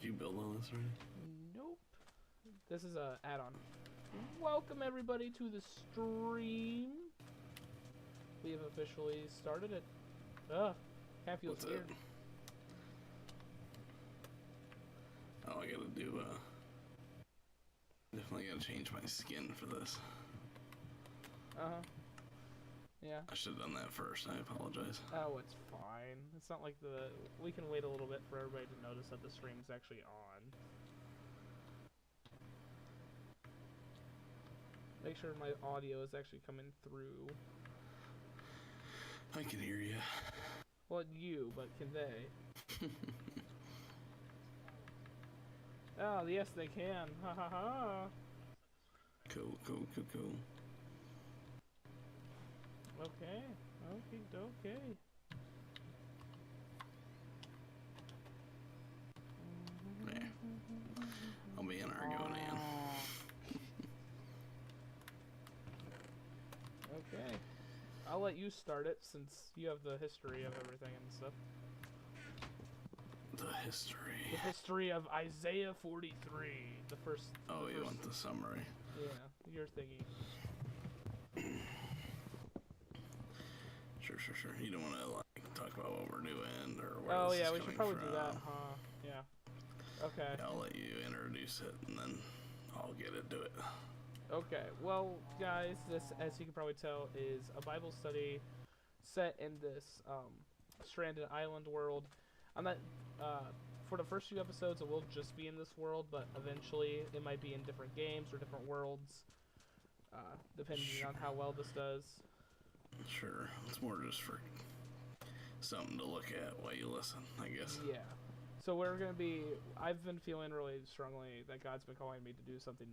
you build all this already? Nope. This is a add-on. Welcome everybody to the stream. We have officially started it. Ugh, kind of feels weird. Oh, I gotta do, definitely gotta change my skin for this. Uh-huh. Yeah. I should've done that first, I apologize. Oh, it's fine. It's not like we can wait a little bit for everybody to notice that the stream's actually on. Make sure my audio is actually coming through. I can hear you. Well, you, but can they? Oh, yes, they can. Ha ha ha. Cool. Okay. Okay. There. I'll be in Argonian. Okay. I'll let you start it since you have the history of everything and stuff. The history. The history of Isaiah 43. The first. Oh, you want the summary? Yeah, your thingy. Sure. You don't want to like talk about what we're doing or where Oh this yeah, is we should probably from. do that, huh? Yeah. Okay. Yeah, I'll let you introduce it and then I'll get into it. Okay. Well, guys, this, as you can probably tell, is a Bible study set in this stranded island world. I'm not. For the first few episodes, it will just be in this world, but eventually it might be in different games or different worlds, depending on how well this does. Sure. It's more just for something to look at while you listen, I guess. Yeah. So we're going to be... I've been feeling really strongly that God's been calling me to do something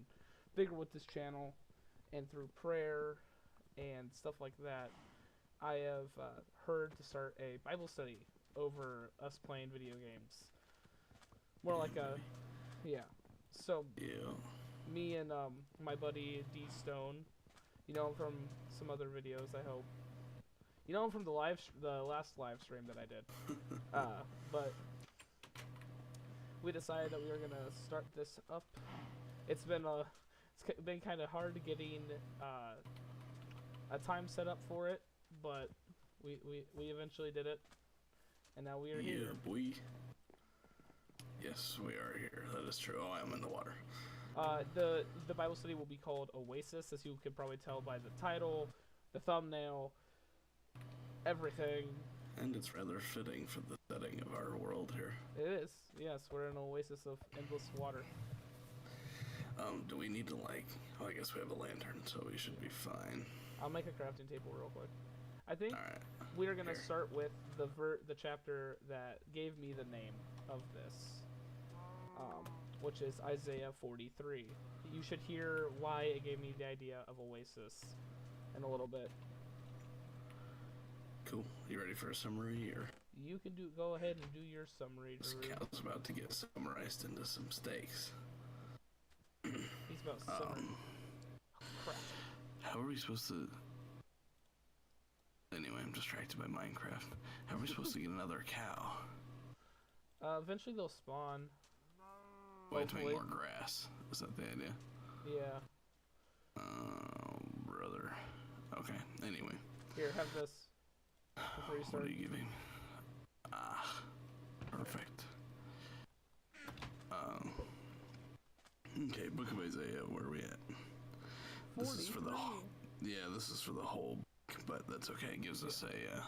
bigger with this channel, and through prayer and stuff like that, I have heard to start a Bible study over us playing video games. More like a... Yeah. So... Yeah. Me and my buddy D Stone, you know him from some other videos, I hope. You know him from the last live stream that I did. But we decided that we were gonna start this up. It's been kind of hard getting a time set up for it, but we eventually did it, and now we are here. Yeah, boy. Yes, we are here. That is true. Oh, I'm in the water. The Bible study will be called Oasis, as you can probably tell by the title, the thumbnail, everything. And it's rather fitting for the setting of our world here. It is. Yes, we're in an oasis of endless water. Do we need to like... Oh, I guess we have a lantern, so we should be fine. I'll make a crafting table real quick. I think Alright. we are going to start with the chapter that gave me the name of this, which is Isaiah 43. You should hear why it gave me the idea of Oasis in a little bit. Cool. You ready for a summary, or? You can go ahead and do your summary. This cow's about to get summarized into some steaks. He's about to summary. Oh, crap. How are we supposed to... Anyway, I'm distracted by Minecraft. How are we supposed to get another cow? Eventually they'll spawn. We have to make more grass. Is that the idea? Yeah. Oh, brother. Okay, anyway. Here, have this. Before you start. What are you giving? Ah, perfect. Okay, Book of Isaiah, where are we at? This is for the whole... Yeah, this is for the whole book, but that's okay. It gives us a...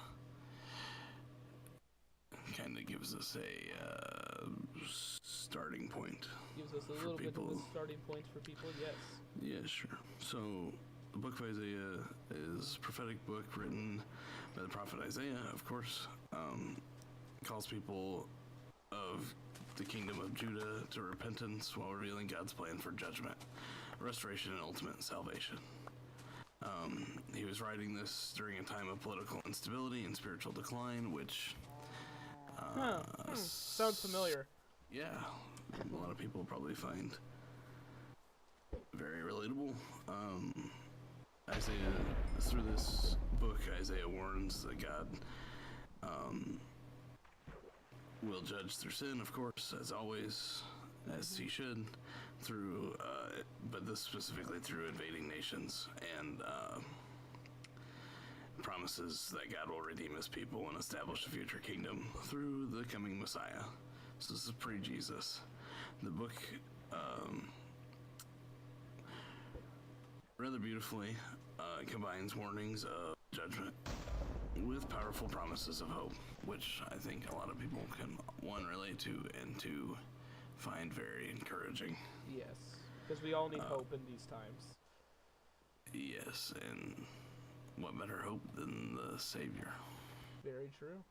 kind of gives us a starting point. Gives us a little bit of a starting point for people, yes. Yeah, sure. So, the Book of Isaiah is a prophetic book written by the prophet Isaiah, of course. Calls people of the kingdom of Judah to repentance while revealing God's plan for judgment, restoration, and ultimate salvation. He was writing this during a time of political instability and spiritual decline, which... Sounds familiar. Yeah, a lot of people probably find very relatable. Isaiah, through this book, Isaiah warns that God will judge through sin, of course, as always. as he should, through, but this specifically through invading nations and promises that God will redeem his people and establish a future kingdom through the coming Messiah. So this is pre-Jesus. The book, rather beautifully, combines warnings of judgment with powerful promises of hope, which I think a lot of people can, one, relate to, and two, find very encouraging. Yes, because we all need hope in these times. Yes, and what better hope than the Savior? Very true.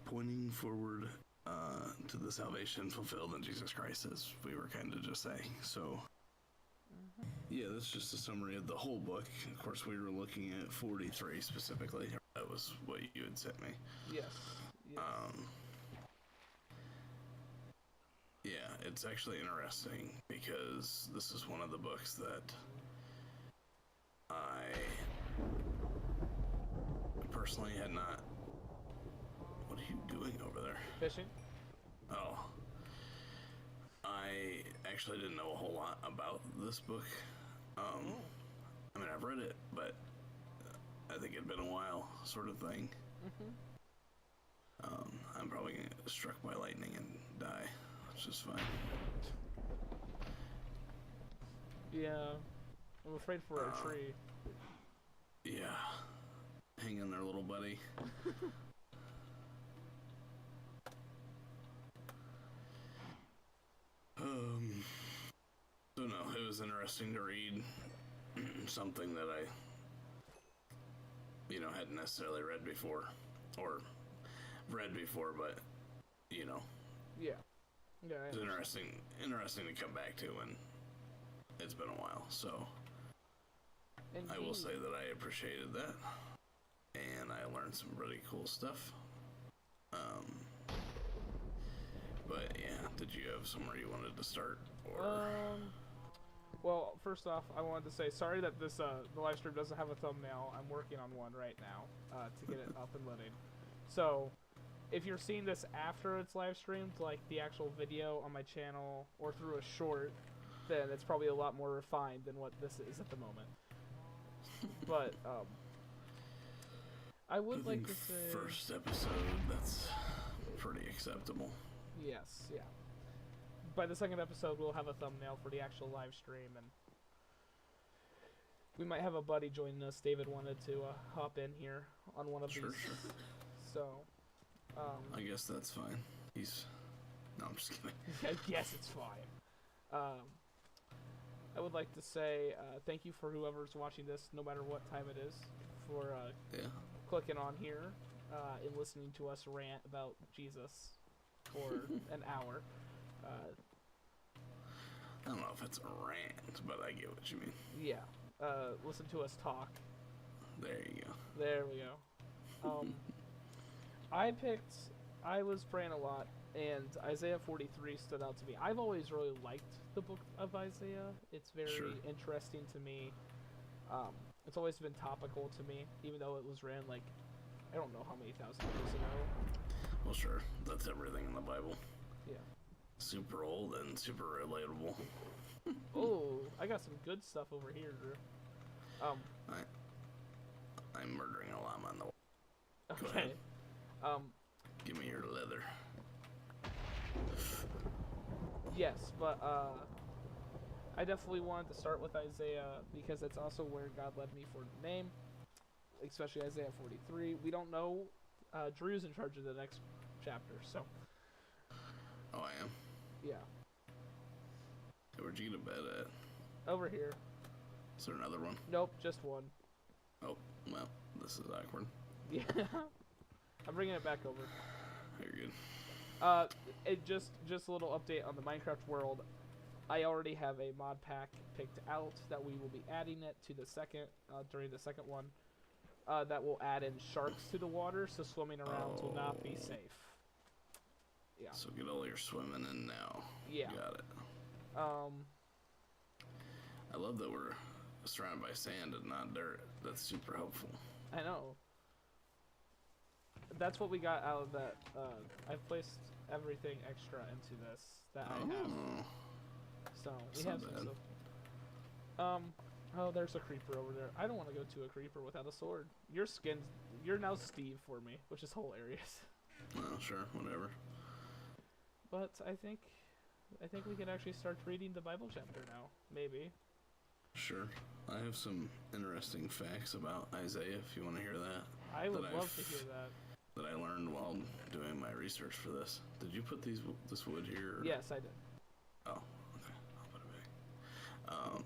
Pointing forward to the salvation fulfilled in Jesus Christ, as we were kind of just saying. So, yeah, that's just a summary of the whole book. Of course, we were looking at 43 specifically. That was what you had sent me. Yes. Yes. Yeah, it's actually interesting because this is one of the books that I personally had not. What are you doing over there? Fishing? Oh. I actually didn't know a whole lot about this book. I mean, I've read it, but I think it'd been a while, sort of thing. I'm probably gonna get struck by lightning and die, which is fine. Yeah, I'm afraid for a tree. Yeah. Hang in there, little buddy. So no, it was interesting to read something that I, hadn't necessarily read before, or read before, but, Yeah. Yeah. it's interesting to come back to, and it's been a while, so I will say that I appreciated that, and I learned some really cool stuff. But yeah, did you have somewhere you wanted to start, or? Well, first off, I wanted to say sorry that this the live stream doesn't have a thumbnail. I'm working on one right now to get it up and running. So, if you're seeing this after it's live streamed, like the actual video on my channel or through a short, then it's probably a lot more refined than what this is at the moment. But I would like to say first episode, that's pretty acceptable. Yes, yeah. By the second episode, we'll have a thumbnail for the actual live stream, and we might have a buddy joining us. David wanted to hop in here on one of these. Sure. So, I guess that's fine. No, I'm just kidding. Yes, it's fine. I would like to say thank you for whoever's watching this, no matter what time it is, for clicking on here and listening to us rant about Jesus for an hour. I don't know if it's a rant, but I get what you mean. Yeah. Listen to us talk. There you go. There we go. I was praying a lot, and Isaiah 43 stood out to me. I've always really liked the book of Isaiah. It's very interesting to me. It's always been topical to me, even though it was written, like, I don't know how many thousand years ago. Well, sure. That's everything in the Bible. Yeah. Super old and super relatable. Oh, I got some good stuff over here, Drew. I'm murdering a llama in the Okay. Go ahead. Give me your leather. Yes, but I definitely wanted to start with Isaiah because it's also where God led me for the name, especially Isaiah 43. We don't know. Drew's in charge of the next chapter, so. Oh, I am? Yeah. Hey, where'd you get a bed at? Over here. Is there another one? Nope, just one. Oh, well, this is awkward. Yeah. I'm bringing it back over. You're good. Just a little update on the Minecraft world. I already have a mod pack picked out that we will be adding it to the second, during the second one. That will add in sharks to the water, so swimming around will not be safe. Yeah. So get all your swimming in now. Yeah. Got it. I love that we're surrounded by sand and not dirt. That's super helpful. I know. That's what we got out of that. I've placed everything extra into this that I have. So we It's not have some bad. stuff. Oh, there's a creeper over there. I don't want to go to a creeper without a sword. You're now Steve for me, which is hilarious. Well, sure, whatever. But I think we can actually start reading the Bible chapter now. Maybe. Sure. I have some interesting facts about Isaiah if you want to hear that. I would love to hear that. That I learned while doing my research for this. Did you put this wood here? Or? Yes, I did. Oh, okay. I'll put it back.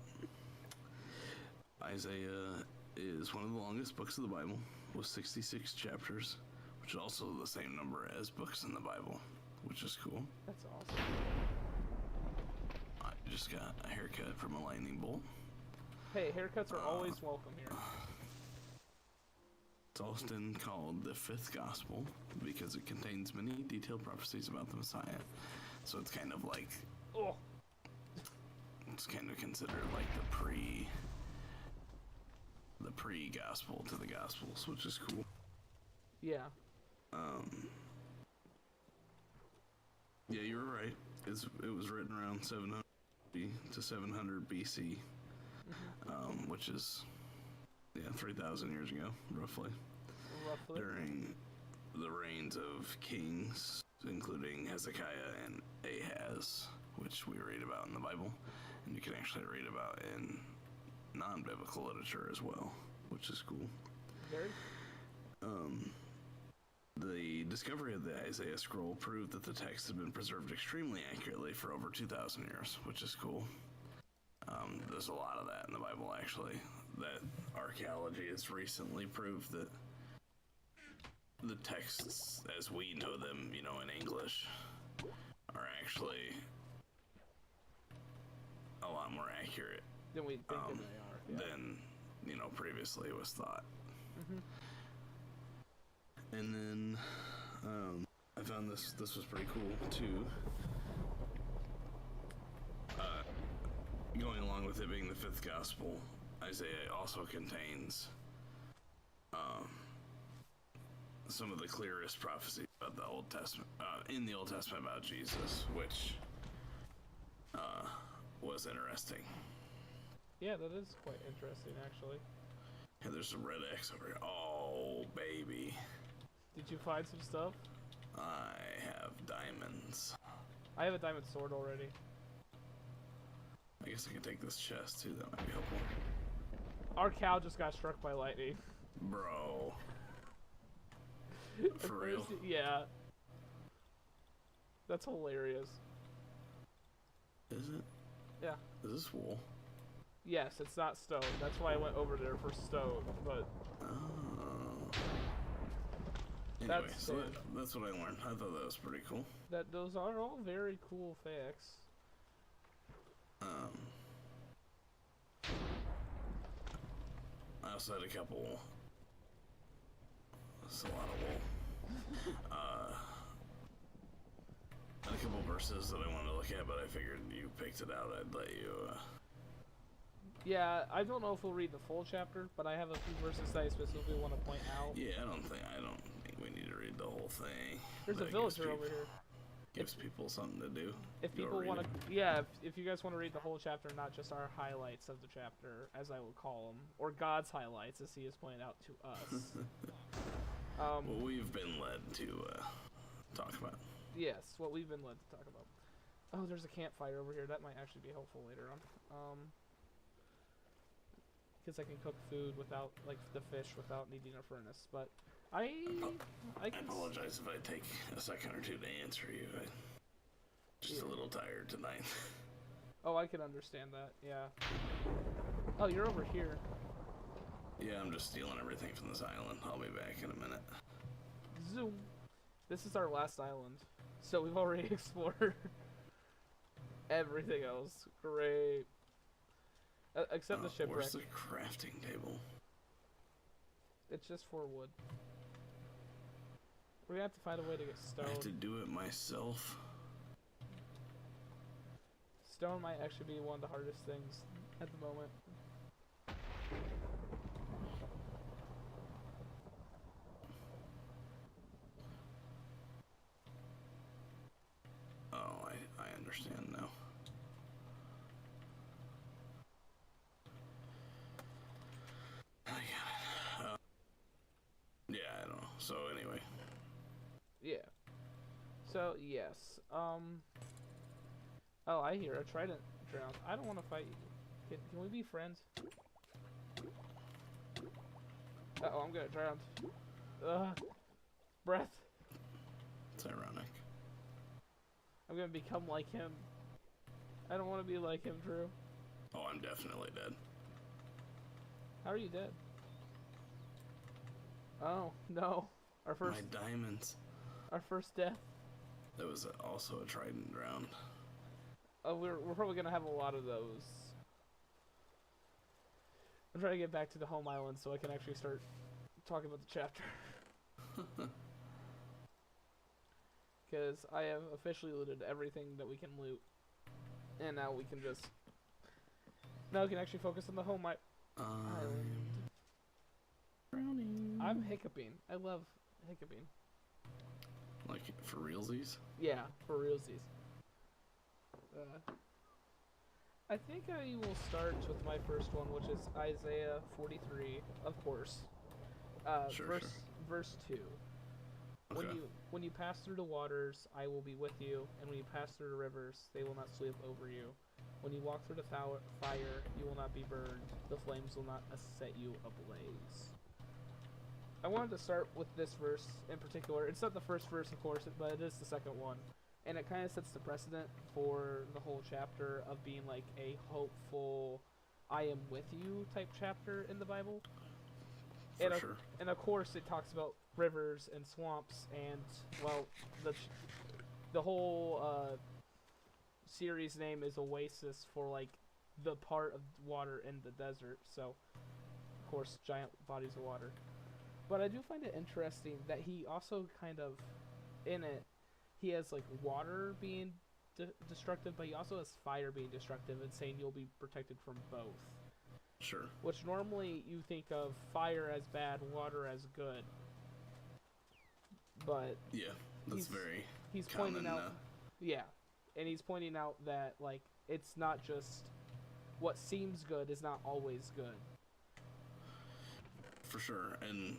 Isaiah is one of the longest books of the Bible, with 66 chapters, which is also the same number as books in the Bible, which is cool. That's awesome. I just got a haircut from a lightning bolt. Hey, haircuts are always welcome here. It's often called the fifth gospel because it contains many detailed prophecies about the Messiah. So it's kind of like, Oh, it's kind of considered like the pre-gospel to the gospels, which is cool. yeah. Yeah, you were right. It was written around 700 to 700 BC, which is 3,000 years ago, roughly. Roughly. During the reigns of kings, including Hezekiah and Ahaz, which we read about in the Bible, and you can actually read about in non-biblical literature as well, which is cool. Very. The discovery of the Isaiah scroll proved that the text had been preserved extremely accurately for over 2,000 years, which is cool. There's a lot of that in the Bible, actually. That archaeology has recently proved that the texts, as we know them, in English, are actually a lot more accurate Then we think that they are. Yeah. than, previously was thought. Mm-hmm. And then I found this was pretty cool too. Going along with it being the fifth gospel, Isaiah also contains some of the clearest prophecies about the Old Testament, in the Old Testament about Jesus, which was interesting. Yeah, that is quite interesting, actually. Yeah, there's some red X over here. Oh, baby. Did you find some stuff? I have diamonds. I have a diamond sword already. I guess I can take this chest too, that might be helpful. Our cow just got struck by lightning. Bro. For real? Yeah. That's hilarious. Is it? Yeah. Is this wool? Yes, it's not stone. That's why I went over there for stone, but... Oh. Anyway, That's so sand. that's what I learned. I thought that was pretty cool. Those are all very cool facts. I also had a couple. That's a lot of wool. Had a couple verses that I wanted to look at, but I figured you picked it out. I'd let you. Yeah, I don't know if we'll read the full chapter, but I have a few verses that I specifically want to point out. Yeah, I don't think we need to read the whole thing. There's a That gives villager over here. Gives people something to do. If Go people read want to, it. yeah, if you guys want to read the whole chapter, not just our highlights of the chapter, as I will call them, or God's highlights, as He has pointed out to us. What we've been led to talk about. Yes, what we've been led to talk about. Oh, there's a campfire over here. That might actually be helpful later on. Because I can cook food without, like, the fish without needing a furnace. But I can apologize if I take a second or two to answer you. I'm just a little tired tonight. Oh, I can understand that. Yeah. Oh, you're over here. Yeah, I'm just stealing everything from this island. I'll be back in a minute. Zoom. This is our last island, so we've already explored everything else. Great. Except the shipwreck. Where's the crafting table? It's just for wood. We're gonna have to find a way to get stone. I have to do it myself. Stone might actually be one of the hardest things at the moment. understand now. I got it. Yeah, I don't know. So anyway. Yeah. So yes. Oh, I hear a trident drowned. I don't want to fight you. Can we be friends? Uh-oh, I'm gonna drown. Breath. It's ironic. I'm gonna become like him. I don't want to be like him, Drew. Oh, I'm definitely dead. How are you dead? Oh no, our first My diamonds. death. That was also a trident drowned. Oh, we're probably gonna have a lot of those. I'm trying to get back to the home island so I can actually start talking about the chapter. Because I have officially looted everything that we can loot, and now we can just actually focus on the home island. Drowning. I'm hiccuping. I love hiccuping. Like for realsies? Yeah, for realsies. I think I will start with my first one, which is Isaiah 43, of course. Verse 2. Okay. When you pass through the waters, I will be with you, and when you pass through the rivers, they will not sweep over you. When you walk through the fire, you will not be burned. The flames will not set you ablaze. I wanted to start with this verse in particular. It's not the first verse, of course, but it is the second one. And it kind of sets the precedent for the whole chapter of being like a hopeful, I am with you type chapter in the Bible. For sure. And of course it talks about rivers and swamps and, well, the whole series name is Oasis for like the part of water in the desert. So, of course, giant bodies of water. But I do find it interesting that he also kind of, in it, he has like water being destructive, but he also has fire being destructive and saying you'll be protected from both. Sure. Which normally you think of fire as bad, water as good. But yeah, that's very he's common, pointing out yeah. And he's pointing out that like it's not just what seems good is not always good. For sure. And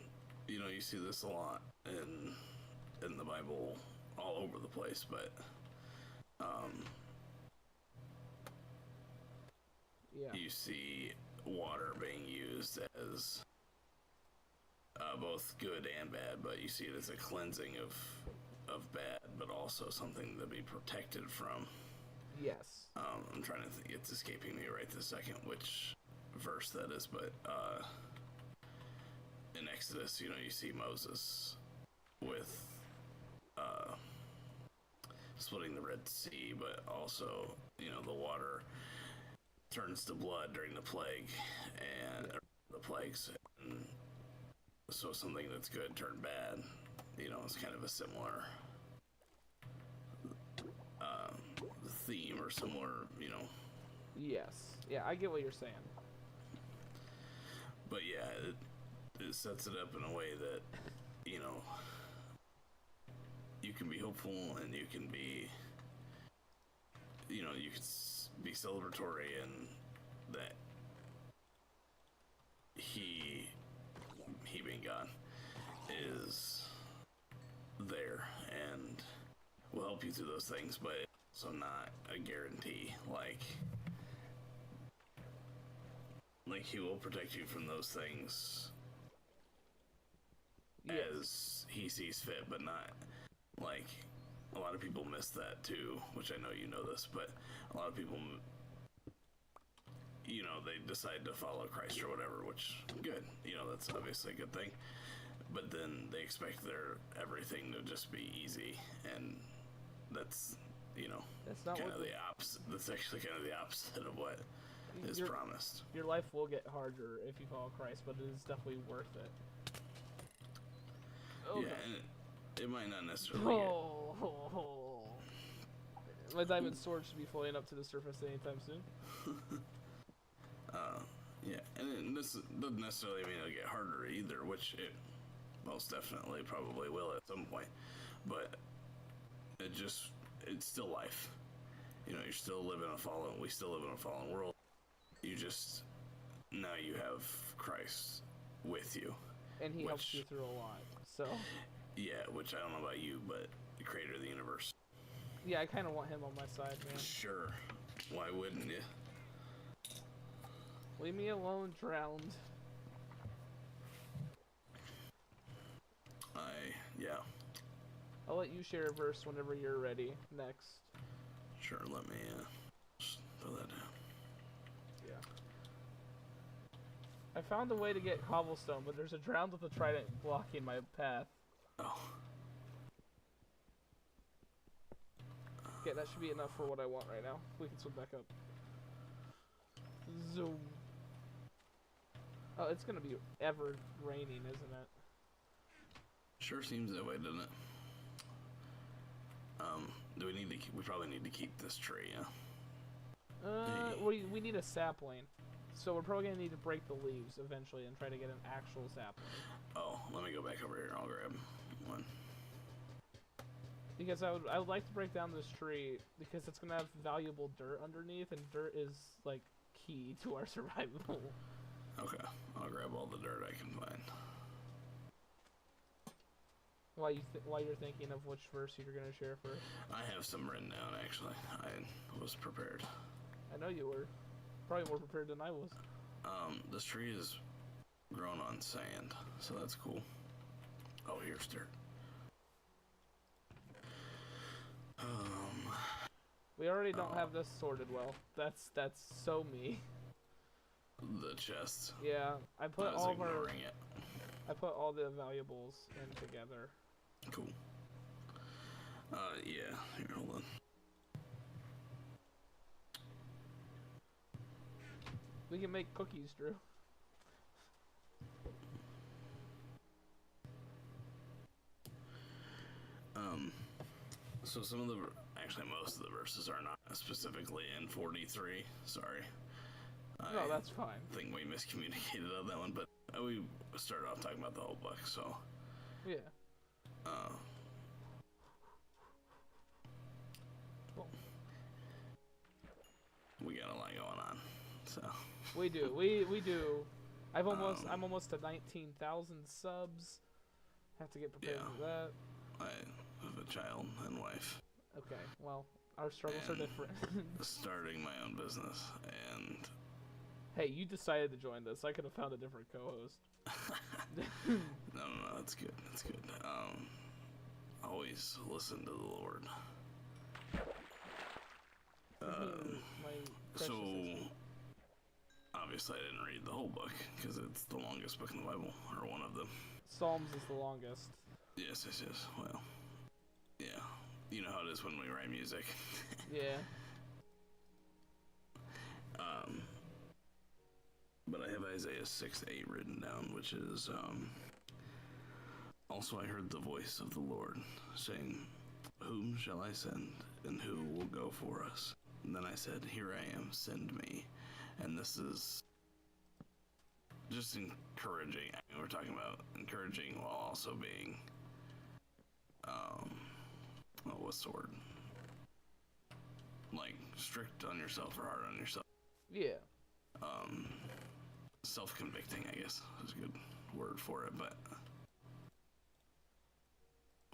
you know, you see this a lot in the Bible all over the place, but yeah. You see water being used as both good and bad, but you see it as a cleansing of bad, but also something to be protected from. Yes. I'm trying to think, it's escaping me right this second which verse that is, but in Exodus, you know, you see Moses with splitting the Red Sea, but also, you know, the water turns to blood during the plague and the plagues, and so something that's good turned bad. You know, it's kind of a similar theme or similar, you know. Yes. Yeah, I get what you're saying. But yeah, it sets it up in a way that, you know, you can be hopeful and you can be, you know, you can be celebratory, and that he being God is there and will help you through those things, but it's also not a guarantee. Like he will protect you from those things as he sees fit, but not like a lot of people miss that too, which I know you know this, but a lot of people, you know, they decide to follow Christ or whatever, which good, you know, that's obviously a good thing, but then they expect their everything to just be easy, and that's, you know, that's not kind of the opposite. That's actually kind of the opposite of what is promised. Your life will get harder if you follow Christ, but it is definitely worth it. Okay. Yeah, and it might not necessarily my diamond sword should be floating up to the surface anytime soon. Yeah, and this doesn't necessarily mean it'll get harder either, which it most definitely probably will at some point, but it's still life, You know, you're still living in a fallen. We still live in a fallen world. You just now you have Christ with you, And he helps you through a lot. So. Yeah, which I don't know about you, but the creator of the universe. Yeah, I kind of want him on my side, man. Sure. Why wouldn't you? Leave me alone, drowned. Yeah. I'll let you share a verse whenever you're ready. Next. Sure, let me just throw that down. Yeah. I found a way to get cobblestone, but there's a drowned with a trident blocking my path. Oh. Okay, that should be enough for what I want right now. We can swim back up. Zoom. Oh, it's gonna be ever raining, isn't it? Sure seems that way, doesn't it? Do we need to? We probably need to keep this tree, yeah. We need a sapling, so we're probably gonna need to break the leaves eventually and try to get an actual sapling. Oh, let me go back over here. I'll grab one. Because I would like to break down this tree because it's gonna have valuable dirt underneath, and dirt is like key to our survival. Okay, I'll grab all the dirt I can find. While you're thinking of which verse you're gonna share first. I have some written down actually. I was prepared. I know you were. Probably more prepared than I was. This tree is grown on sand, so that's cool. Oh, here's dirt. We already don't have this sorted well. That's so me. The chest. Yeah, I put I was all ignoring it. I put all the valuables in together. Cool. Yeah. Here, hold on. We can make cookies, Drew. So some of actually most of the verses are not specifically in 43. Sorry. No, that's fine. I think we miscommunicated on that one, but we started off talking about the whole book, so. Yeah. Well, we got a lot going on, so. We do. We do. I'm almost to 19,000 subs. Have to get prepared for that. I have a child and wife. Okay, well, our struggles are different. Starting my own business, and... Hey, you decided to join this. I could have found a different co-host. No, that's good. That's good. Always listen to the Lord. So, obviously I didn't read the whole book, because it's the longest book in the Bible, or one of them. Psalms is the longest. Yes. Well, yeah. You know how it is when we write music. Yeah. But I have Isaiah 6:8 written down, which is, also I heard the voice of the Lord saying, "Whom shall I send, and who will go for us?" And then I said, "Here I am, send me." And this is just encouraging. I mean, we're talking about encouraging while also being, what's the word? Like, strict on yourself or hard on yourself. Yeah. Self-convicting, I guess, is a good word for it, but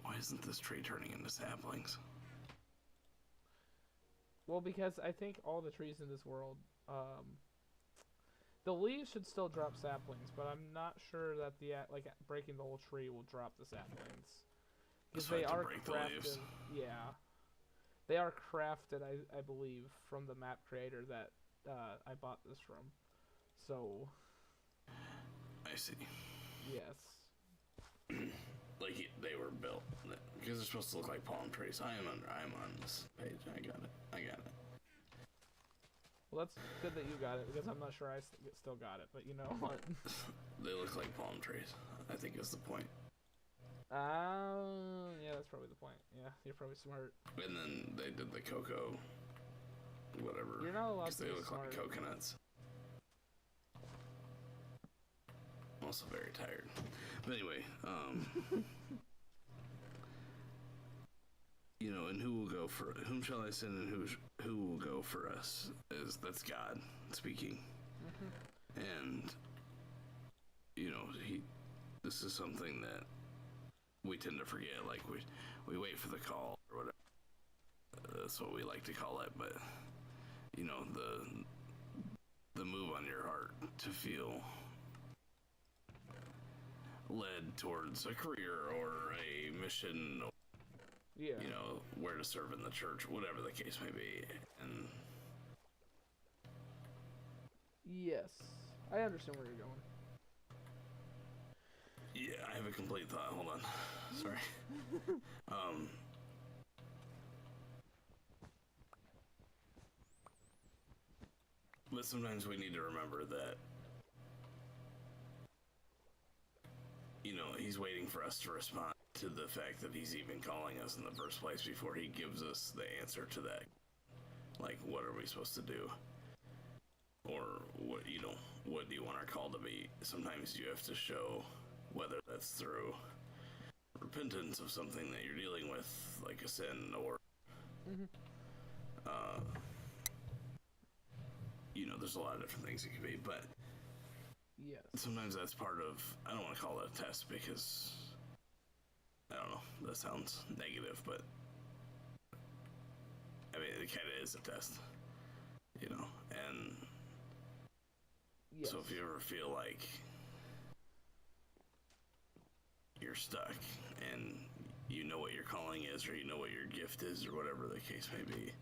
why isn't this tree turning into saplings? Well, because I think all the trees in this world, the leaves should still drop saplings, but I'm not sure that breaking the whole tree will drop the saplings. Because they are crafted. Yeah. They are crafted, I believe, from the map creator that I bought this from. So. I see. Yes. Like they were built because they're supposed to look like palm trees. I'm on this page. I got it. Well, that's good that you got it because I'm not sure I still got it. But you know what? They look like palm trees. I think is the point. Yeah, that's probably the point. Yeah, you're probably smart. And then they did the cocoa, whatever. You're not allowed to they be look smart. like coconuts. I'm also very tired. But anyway, you know, and who will go for? Whom shall I send, and who will go for us? That's God speaking, and this is something that we tend to forget. Like we wait for the call or whatever. That's what we like to call it, but the move on your heart to feel led towards a career or a mission, or, where to serve in the church, whatever the case may be. And yes, I understand where you're going. yeah, I have a complete thought. Hold on. Sorry. But sometimes we need to remember that, he's waiting for us to respond to the fact that he's even calling us in the first place before he gives us the answer to that. Like, what are we supposed to do? Or what do you want our call to be? Sometimes you have to show, whether that's through repentance of something that you're dealing with, like a sin, or there's a lot of different things it could be, but yes, sometimes that's part of, I don't want to call it a test because, I don't know, that sounds negative, but I mean, it kind of is a test, and yes. So if you ever feel like you're stuck and you know what your calling is, or you know what your gift is, or whatever the case may be,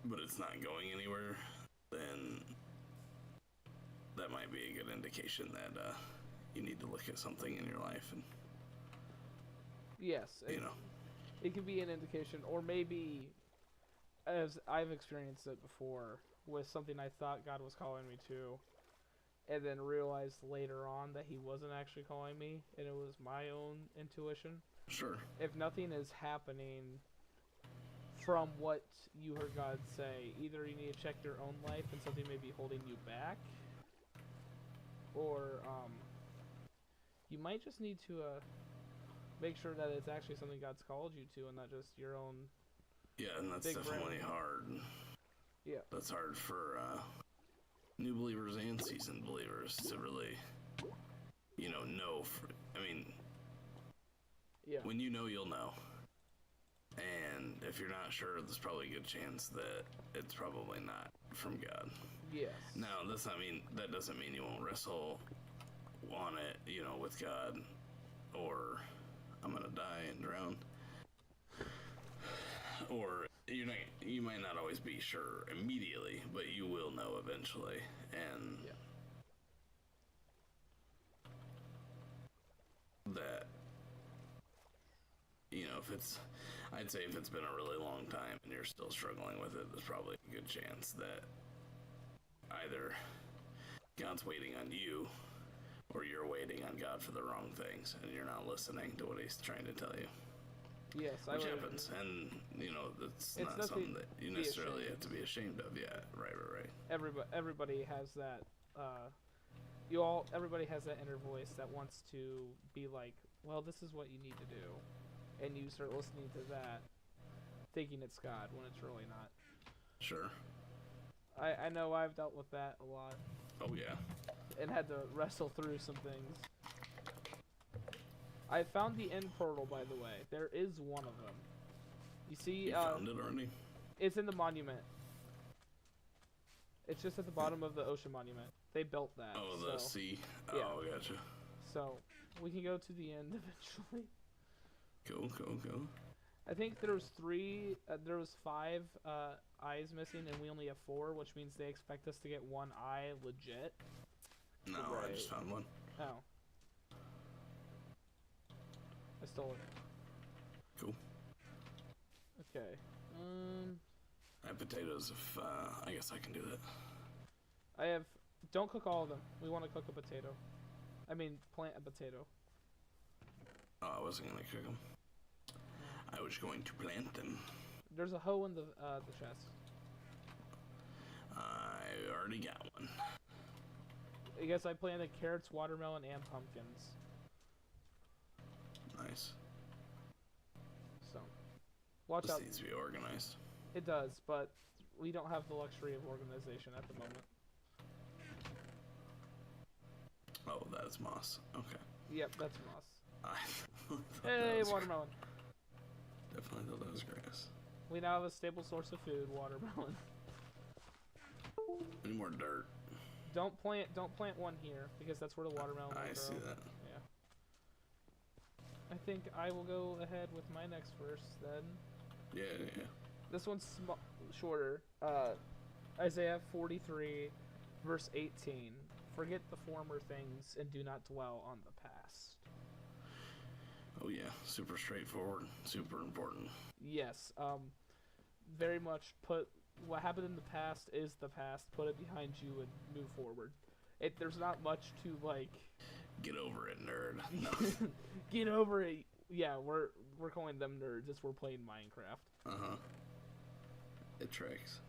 but it's not going anywhere, then that might be a good indication that you need to look at something in your life. And yes, it could be an indication, or maybe, as I've experienced it before, with something I thought God was calling me to, and then realized later on that he wasn't actually calling me, and it was my own intuition. Sure. If nothing is happening from what you heard God say, either you need to check your own life and something may be holding you back, or you might just need to make sure that it's actually something God's called you to and not just your own. Yeah, and that's definitely hard. Yeah. That's hard for new believers and seasoned believers to really, know. Yeah. When you know, you'll know. And if you're not sure, there's probably a good chance that it's probably not from God. Yes. Now, that doesn't mean you won't wrestle on it, with God, or I'm gonna die and drown. Or you might not always be sure immediately, but you will know eventually. And that, I'd say if it's been a really long time and you're still struggling with it, there's probably a good chance that either God's waiting on you, or you're waiting on God for the wrong things, and you're not listening to what he's trying to tell you. Yes, which happens, and that's not something that you necessarily have to be ashamed of. Yeah, right. Everybody has that. Everybody has that inner voice that wants to be like, well, this is what you need to do, and you start listening to that, thinking it's God when it's really not. Sure. I know I've dealt with that a lot. Oh yeah. And had to wrestle through some things. I found the end portal, by the way. There is one of them. You see, you found it already? It's in the monument. It's just at the bottom of the ocean monument. They built that. Oh, the sea. Yeah. Oh, gotcha. So we can go to the end eventually. Go. I think there was 5 eyes missing, and we only have 4, which means they expect us to get 1 eye legit. No, right. I just found one. Oh. I stole it. Cool. Okay. I have potatoes. If I guess I can do that. I have. Don't cook all of them. We want to cook a potato. I mean, plant a potato. Oh, I wasn't gonna cook them. I was going to plant them. There's a hoe in the chest. I already got one. I guess I planted carrots, watermelon, and pumpkins. Nice. So. Watch This out. needs to be organized. It does, but we don't have the luxury of organization at the moment. Oh, that is moss. Okay. Yep, that's moss. I thought that Hey, was watermelon. Definitely thought that was grass. We now have a stable source of food, watermelon. Any more dirt? Don't plant one here because that's where the watermelon will grow. I see that. Yeah. I think I will go ahead with my next verse then. Yeah. This one's shorter. Isaiah 43, verse 18. Forget the former things and do not dwell on the past. Oh yeah, super straightforward, super important. Yes. Very much put what happened in the past is the past. Put it behind you and move forward. There's not much to like. Get over it, nerd. No. Get over it. Yeah, we're calling them nerds as we're playing Minecraft. It tracks.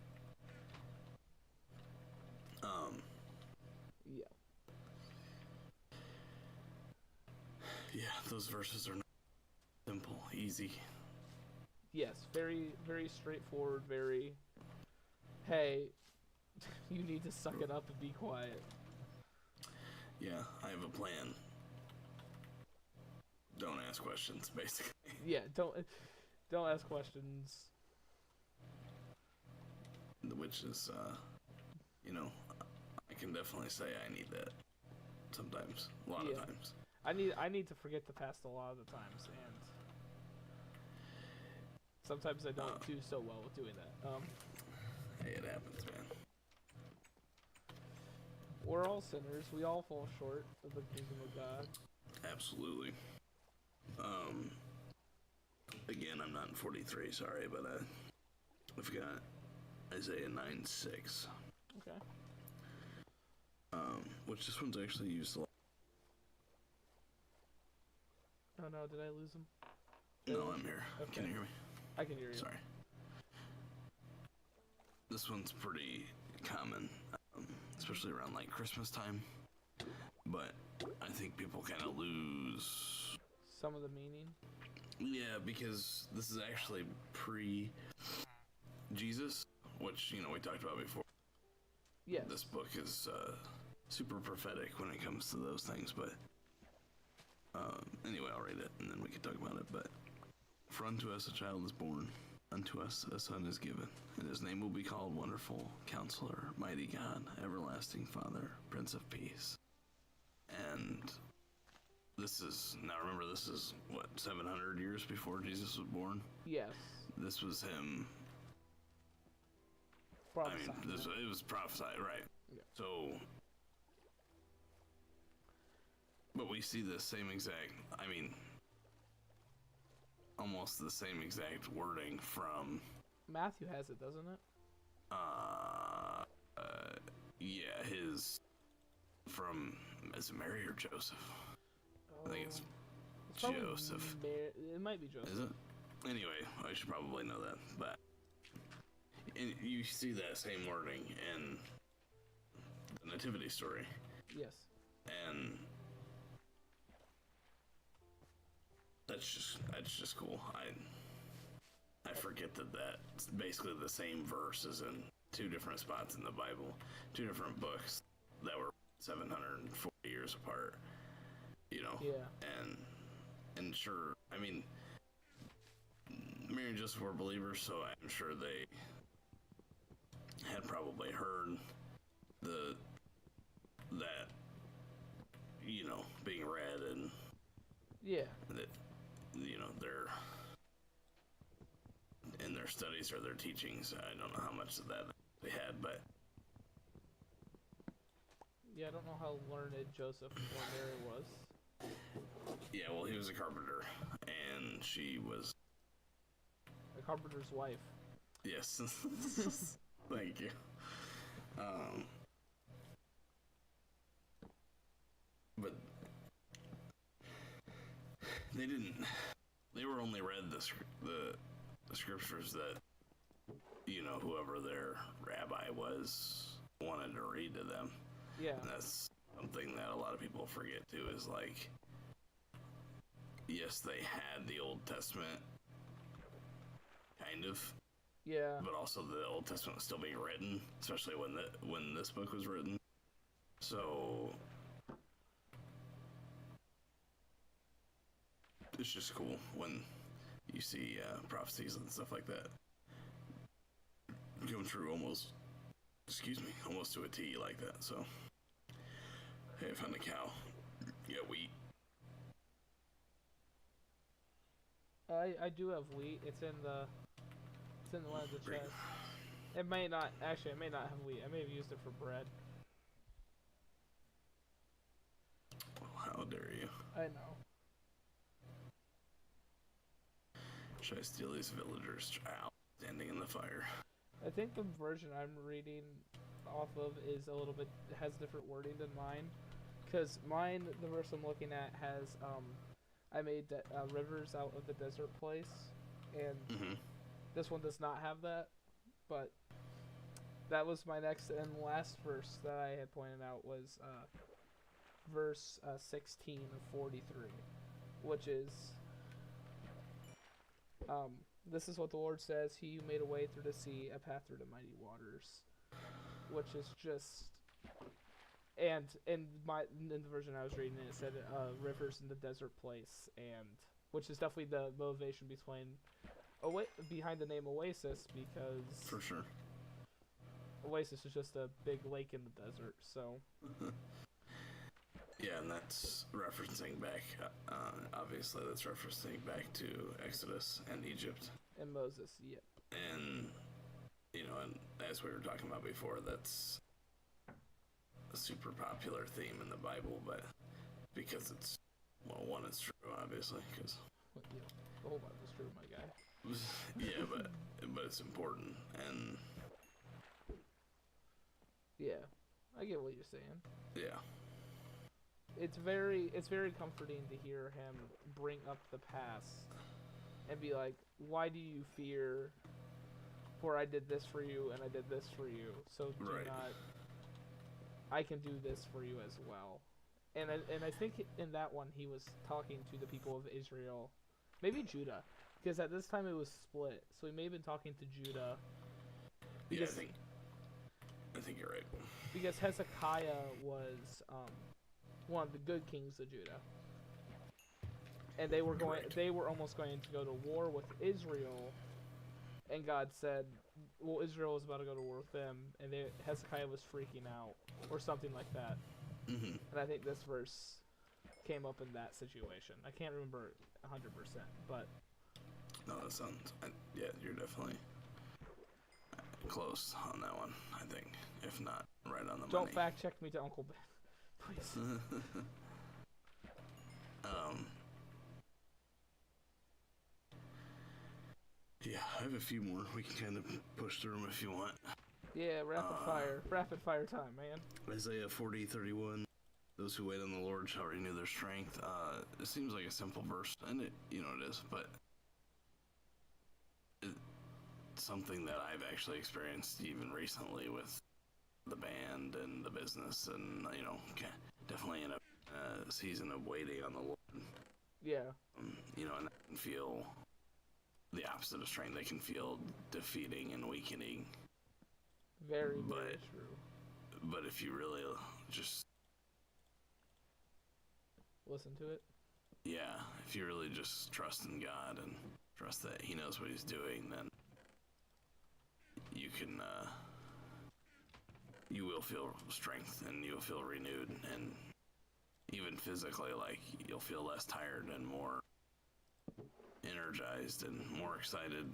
Yeah. Yeah, those verses are simple, easy. Yes, very, very straightforward, very, hey, you need to suck it up and be quiet. Yeah, I have a plan. Don't ask questions, basically. Yeah, don't ask questions. Which is, I can definitely say I need that sometimes, a lot of times. I need to forget the past a lot of the times, and sometimes I don't do so well with doing that. Hey, it happens, man. We're all sinners. We all fall short of the kingdom of God. Absolutely. Again, I'm not in 43, sorry, but I've got Isaiah 9:6. Okay. Which this one's actually used a lot. Oh no, did I lose him? No, I'm here. Okay. Can you hear me? I can hear you. Sorry. This one's pretty common, especially around like Christmas time. But I think people kind of lose some of the meaning. Yeah, because this is actually pre-Jesus, which we talked about before. Yes. This book is super prophetic when it comes to those things, but anyway, I'll read it and then we can talk about it. But for unto us a child is born, unto us a son is given, and his name will be called Wonderful Counselor, Mighty God, Everlasting Father, Prince of Peace. And this is, now remember, this is, 700 years before Jesus was born? Yes. This was him. Prophesied, it was prophesied, right? Yeah. So, but we see the same exact, almost the same exact wording from... Matthew has it, doesn't it? Yeah, from, is it Mary or Joseph? I think it's Joseph. It might be Joseph. Is it? Anyway, I should probably know that, but you see that same wording in the Nativity story. Yes. And that's just cool. I forget that that's basically the same verse as in two different spots in the Bible, two different books that were 740 years apart. Yeah. And sure, Mary and Joseph were believers, so I'm sure they had probably heard that being read, and yeah, that their in their studies or their teachings. I don't know how much of that they had, but yeah, I don't know how learned Joseph or Mary was. Yeah, well, he was a carpenter, and she was a carpenter's wife. Yes. Thank you. But they were only read the scriptures that whoever their rabbi was wanted to read to them. Yeah. And that's something that a lot of people forget too, is like, yes, they had the Old Testament kind of. Yeah. But also the Old Testament was still being written, especially when this book was written. So it's just cool when you see prophecies and stuff like that come true almost to a T like that. So, hey, I found a cow. You got wheat? I do have wheat. It's in one of the chests. It may not have wheat. I may have used it for bread. How dare you? I know. Should I steal these villagers' child standing in the fire? I think the version I'm reading off of has different wording than mine. Because mine, the verse I'm looking at has, I made rivers out of the desert place. And this one does not have that. But that was my next and last verse that I had pointed out was verse 16 of 43. Which is... this is what the Lord says: He who made a way through the sea, a path through the mighty waters. Which is just... And in the version I was reading, it said rivers in the desert place, and which is definitely the motivation behind the name Oasis, because... For sure. Oasis is just a big lake in the desert, so... Yeah, and that's referencing back, obviously that's referencing back to Exodus and Egypt. And Moses, yep. And, you know, and as we were talking about before, that's a super popular theme in the Bible, but because it's, well, one, it's true, obviously, because... Yeah, the whole Bible's true, my guy. Yeah, but it's important, and... Yeah, I get what you're saying. Yeah. It's very comforting to hear him bring up the past and be like, why do you fear? For I did this for you and I did this for you, so do not. I can do this for you as well. And I think in that one he was talking to the people of Israel, maybe Judah, because at this time it was split. So he may have been talking to Judah. Yeah, I think you're right. Because Hezekiah was one of the good kings of Judah, and they were almost going to go to war with Israel, and God said, well, Israel was about to go to war with them, and Hezekiah was freaking out or something like that. Mm-hmm. And I think this verse came up in that situation. I can't remember 100%, but no, that sounds... yeah, you're definitely close on that one, I think, if not right on the money. Don't fact check me to Uncle Ben. Please. Yeah, I have a few more. We can kind of push through them if you want. Yeah, rapid fire time, man. Isaiah 40:31. Those who wait on the Lord shall renew their strength. It seems like a simple verse, and it is, but it's something that I've actually experienced even recently with the band and the business, and definitely in a season of waiting on the Lord. Yeah. And that can feel the opposite of strength. They can feel defeating and weakening. Very true. But if you really just listen to it, yeah, if you really just trust in God and trust that He knows what He's doing, then you can. You will feel strength, and you'll feel renewed, and even physically, like, you'll feel less tired and more energized and more excited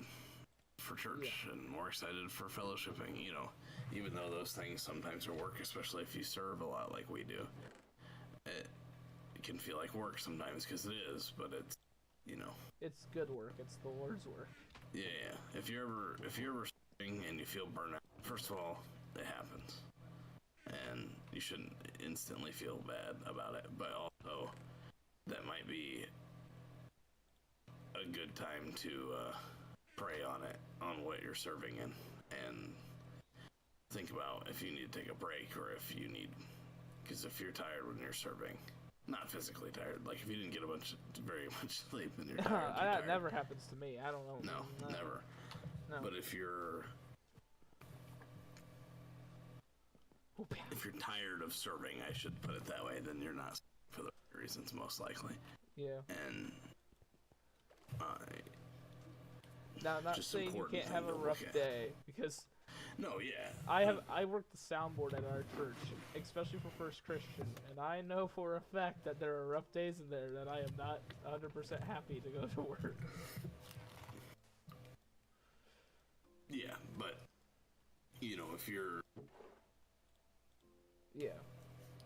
for church and more excited for fellowshipping, even though those things sometimes are work, especially if you serve a lot like we do. It can feel like work sometimes because it is, but it's, it's good work. It's the Lord's work. Yeah. If you're ever serving and you feel burnout, first of all, it happens, and you shouldn't instantly feel bad about it, but also that might be a good time to pray on what you're serving in, and think about if you need to take a break, or if you need, because if you're tired when you're serving, not physically tired, like if you didn't get very much sleep and you're tired, that never happens to me. I don't know. No, never. No. But if you're tired of serving, I should put it that way, then you're not for the right reasons, most likely. Yeah. And Now, not just saying you important can't have thing a to rough look at. day, because no, yeah. I work the soundboard at our church, especially for First Christian, and I know for a fact that there are rough days in there that I am not 100% happy to go to work. Yeah, but you know, if you're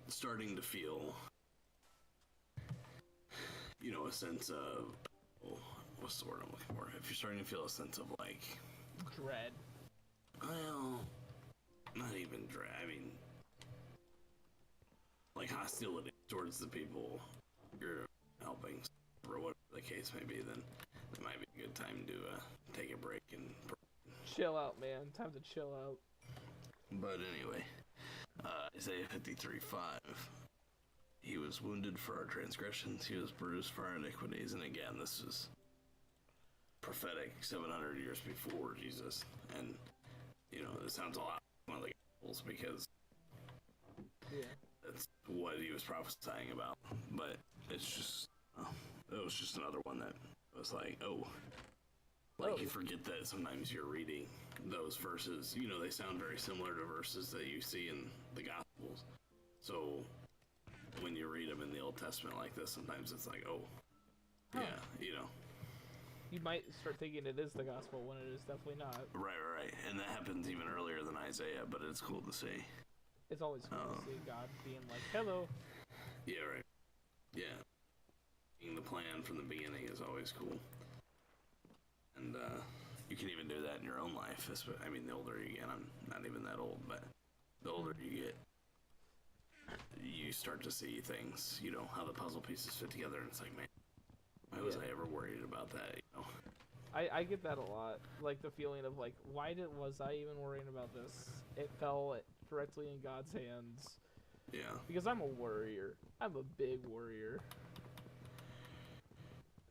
starting to feel, you know, a sense of, what's the word I'm looking for? If you're starting to feel a sense of like dread. Well, not even dread. I mean, like hostility towards the people you're helping, or whatever the case may be, then it might be a good time to take a break and chill out, man. Time to chill out. But anyway, Isaiah 53:5. He was wounded for our transgressions, he was bruised for our iniquities. And again, this is prophetic 700 years before Jesus. And, you know, it sounds a lot like one of the Gospels because that's what he was prophesying about. But it's just, it was just another one that was like, you forget that sometimes you're reading those verses, you know, they sound very similar to verses that you see in the Gospels. So when you read them in the Old Testament like this, sometimes it's like, yeah, you know. You might start thinking it is the gospel when it is definitely not. Right. And that happens even earlier than Isaiah, but it's cool to see. It's always cool to see God being like, hello. Yeah, right. Yeah. Being the plan from the beginning is always cool. And you can even do that in your own life. I mean, the older you get, I'm not even that old, but the older you get, you start to see things, you know, how the puzzle pieces fit together, and it's like, man, why was I ever worried about that, you know? I get that a lot, like the feeling of like, was I even worrying about this? It fell directly in God's hands. Yeah. Because I'm a worrier. I'm a big worrier.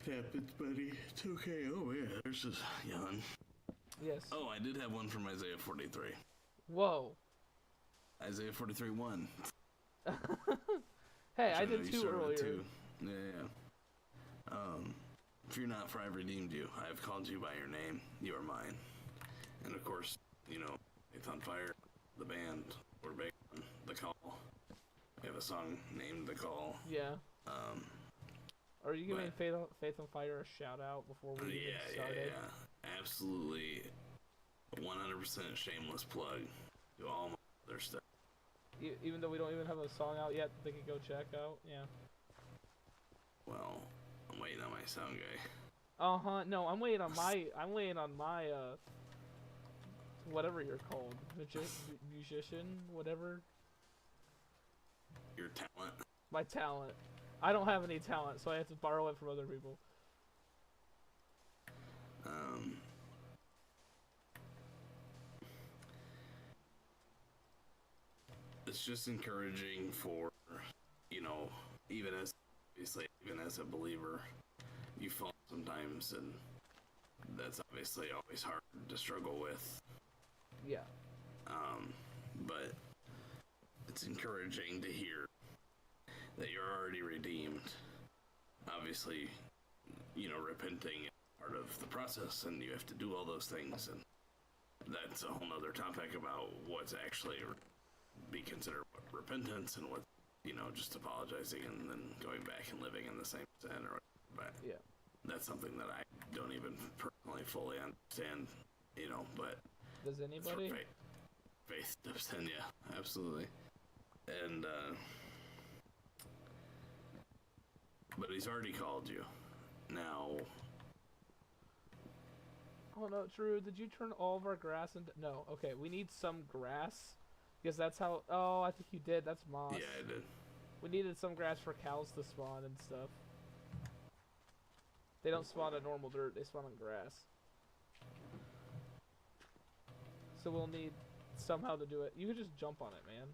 Happens, buddy. It's okay. Oh, yeah, there's this yawn. Yes. Oh, I did have one from Isaiah 43. Whoa. Isaiah 43:1. Hey, I did two earlier. Too. Yeah. Fear not, for I have redeemed you. I have called you by your name. You are mine. And of course, you know, Faith on Fire, the band, we're big on The Call. We have a song named The Call. Yeah. Are you giving Faith on Fire a shout out before we even started? Yeah. Absolutely 100% shameless plug to all my other stuff. Even though we don't even have a song out yet, they can go check out. Yeah. Well, I'm waiting on my sound guy. No, I'm waiting on my whatever you're called, musician, whatever. Your talent. My talent. I don't have any talent, so I have to borrow it from other people. It's just encouraging for, you know, even as a believer, you fall sometimes, and that's obviously always hard to struggle with. Yeah. But it's encouraging to hear that you're already redeemed. Obviously, you know, repenting is part of the process, and you have to do all those things, and that's a whole nother topic about what's actually be considered repentance and what, you know, just apologizing and then going back and living in the same sin, or but that's something that I don't even personally fully understand, you know, but does anybody? Faith steps in, yeah, absolutely. And but he's already called you. Now. Oh no, Drew, did you turn all of our grass into... No, okay, we need some grass. Because that's how... Oh, I think you did. That's moss. Yeah, I did. We needed some grass for cows to spawn and stuff. They don't spawn on normal dirt, they spawn on grass. So we'll need somehow to do it. You could just jump on it, man.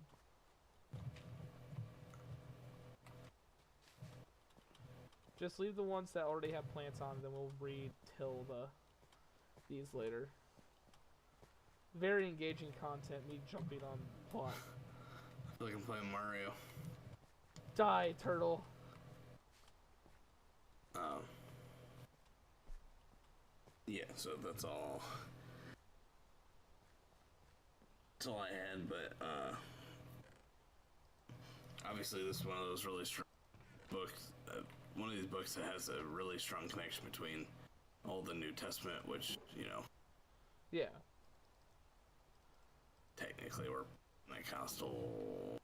Just leave the ones that already have plants on, then we'll re-till these later. very engaging content. Me jumping on plot. I feel like I'm playing Mario. Die, turtle. Yeah, so that's all. That's all I had, but obviously this is one of those really strong books. One of these books that has a really strong connection between Old and New Testament, which, you know, Yeah. technically we're Pentecostal.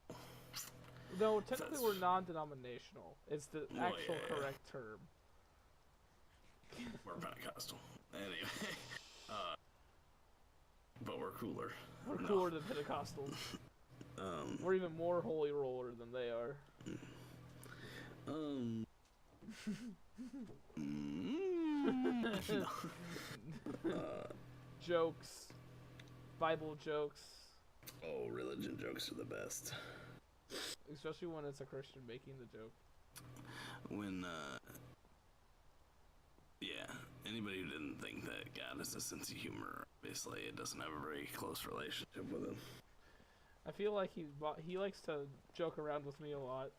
No, technically That's- we're non-denominational. It's the Well, actual yeah. correct term. We're Pentecostal. Anyway, but we're cooler. We're No. cooler than Pentecostals. We're even more holy roller than they are. Jokes. Bible jokes. Oh, religion jokes are the best. Especially when it's a Christian making the joke. When, yeah, anybody who didn't think that God has a sense of humor, obviously it doesn't have a very close relationship with him. I feel like he likes to joke around with me a lot.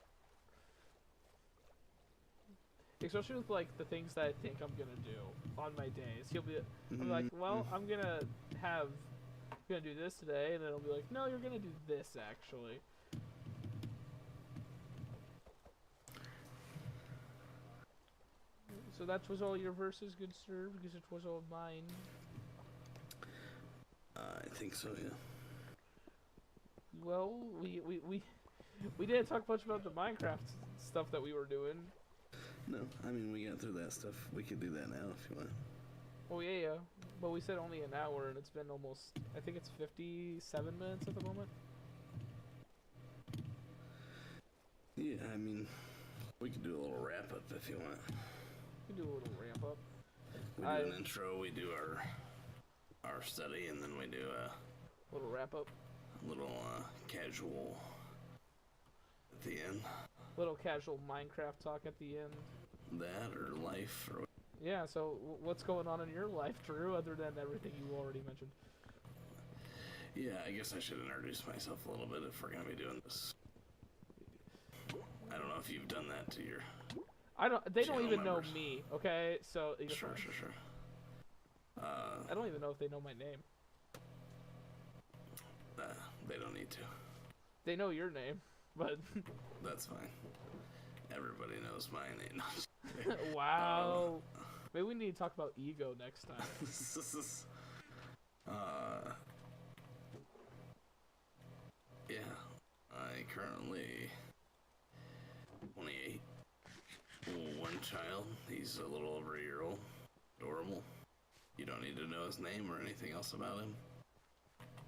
Especially with like the things that I think I'm gonna do on my days. I'm like, well, I'm gonna do this today, and then he'll be like, no, you're gonna do this actually. So that was all your verses, good sir, because it was all mine. I think so, yeah. Well, we didn't talk much about the Minecraft stuff that we were doing. No, I mean, we got through that stuff. We could do that now if you want. Oh yeah. But we said only an hour, and it's been almost, I think it's 57 minutes at the moment. Yeah, I mean, we could do a little wrap-up if you want. We can do a little ramp up. We do an intro, we do our study, and then we do a Little wrap up. little casual at the end. Little casual Minecraft talk at the end. That or life or Yeah, so what's going on in your life, Drew, other than everything you already mentioned? yeah, I guess I should introduce myself a little bit if we're gonna be doing this. I don't know if you've done that to your. They don't channel even know members. me, okay? So Sure. I don't even know if they know my name. They don't need to. They know your name, but That's fine. Everybody knows my name. wow. Maybe we need to talk about ego next time. Yeah, I currently 28. One child. He's a little over a year old. Adorable. You don't need to know his name or anything else about him.